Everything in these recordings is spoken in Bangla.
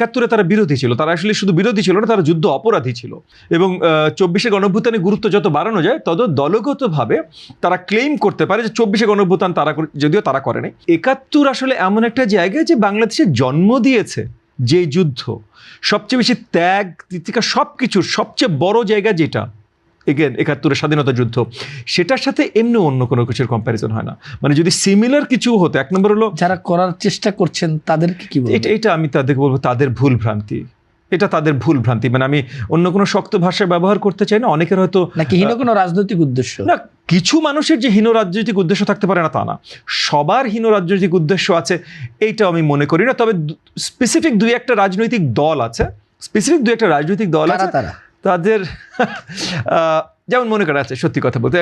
একাত্তরে তারা বিরোধী ছিল, তারা আসলে শুধু বিরোধী ছিল না, তারা যুদ্ধ অপরাধী ছিল। এবং 24শে গণঅভ্যুত্থানের গুরুত্ব যত বাড়ানো যায় তত দলগতভাবে তারা ক্লেম করতে পারে যে 24শে গণঅভ্যুত্থান তারা, যদিও তারা করে নাই। 71 আসলে এমন একটা জায়গায় যে বাংলাদেশে জন্ম দিয়েছে যে যুদ্ধ, সবচেয়ে বেশি ত্যাগ তিতিকা সবকিছুর সবচেয়ে বড় জায়গা যেটা, এগেন 71 স্বাধীনতা যুদ্ধ, সেটার সাথে এমনি অন্য কোনো কিছুর কম্প্যারিজন হয় না। মানে যদি সিমিলার কিছু হতো, এক নম্বর হলো যারা করার চেষ্টা করছেন তাদেরকে কি বলবো, এটা আমি তাদেরকে বলবো তাদের ভুল ভ্রান্তি, এটা তাদের ভুল ভ্রান্তি। মানে আমি অন্য কোনো শক্ত ভাষা ব্যবহার করতে চাই না। অনেকের হয়তো নাকি হীন কোনো রাজনৈতিক উদ্দেশ্য, না, কিছু মানুষের যে হীন রাজনৈতিক উদ্দেশ্য থাকতে পারে না তা না, সবার হীন রাজনৈতিক উদ্দেশ্য আছে, এইটা আমি মনে করি না। তবে স্পেসিফিক দুই একটা রাজনৈতিক দল আছে, তারা তাদের যেমন মনে করা আছে, সত্যি কথা বলতে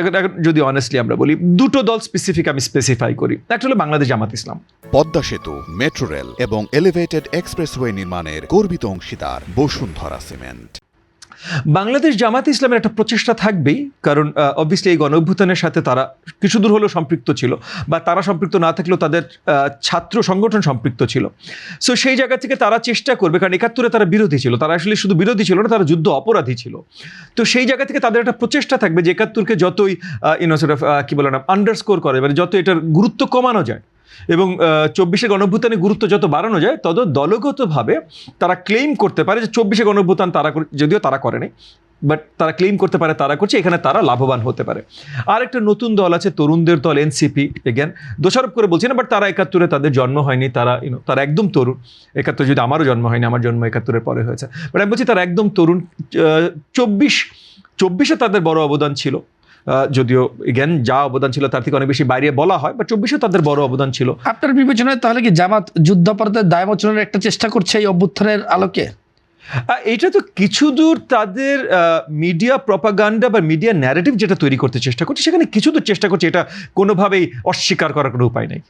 যদি অনেস্টলি আমরা বলি, দুটো দল স্পেসিফিক আমি স্পেসিফাই করি। একটা হলো বাংলাদেশ জামাত ইসলাম। পদ্মা সেতু, মেট্রো রেল এবং এলিভেটেড এক্সপ্রেসওয়ে নির্মাণের গর্বিত অংশীদার বসুন্ধরা সিমেন্ট। বাংলাদেশ জামাত ইসলামের একটা প্রচেষ্টা থাকবেই, কারণ অবভিয়াসলি এই গণঅভ্যুত্থানের সাথে তারা কিছু দূর হলেও সম্পৃক্ত ছিল, বা তারা সম্পৃক্ত না থাকলেও তাদের ছাত্র সংগঠন সম্পৃক্ত ছিল। সো সেই জায়গা থেকে তারা চেষ্টা করবে, কারণ 71-এ তারা বিরোধী ছিল, তারা আসলে শুধু বিরোধী ছিল না, তারা যুদ্ধ অপরাধী ছিল। তো সেই জায়গা থেকে তাদের একটা প্রচেষ্টা থাকবে যে 71-কে যতই কি বলে না আন্ডারস্কোর করে, মানে যত এটার গুরুত্ব কমানো যায় এবং 24শে গণঅভ্যুত্থানের গুরুত্ব যত বাড়ানো যায় তত দলগতভাবে তারা ক্লেম করতে পারে যে 24শে গণঅভ্যুত্থান তারা, যদিও তারা করে নাই, বাট তারা ক্লেম করতে পারে তারা করছে, এখানে তারা লাভবান হতে পারে। আর একটা নতুন দল আছে, তরুণদের দল এনসিপি, এগেন দোষারোপ করে বলছি না, বাট তারা 71-এ তাদের জন্ম হয়নি, তারা তারা একদম তরুণ। 71 যদি আমারও জন্ম হয়নি, আমার জন্ম 71-এর পরে হয়েছে, বাট আমি বলছি তারা একদম তরুণ। 24-এ তাদের বড় অবদান ছিল, যদিও এগেন যা অবদান ছিল তার থেকে অনেক বেশি বাইরে বলা হয়, বাট 24-এ তাদের বড় অবদান ছিল। আপনার বিবেচনায় তাহলে কি জামাত যুদ্ধাপরাধের দায়মোচনের একটা চেষ্টা করছে এই অভ্যুত্থানের আলোকে? এটা তো কিছু দূর তাদের মিডিয়া প্রপাগান্ডা বা মিডিয়া ন্যারেটিভ যেটা তৈরি করতে চেষ্টা করছে, সেখানে কিছু দূর চেষ্টা করছে, এটা কোনোভাবেই অস্বীকার করার কোনো উপায় নেই।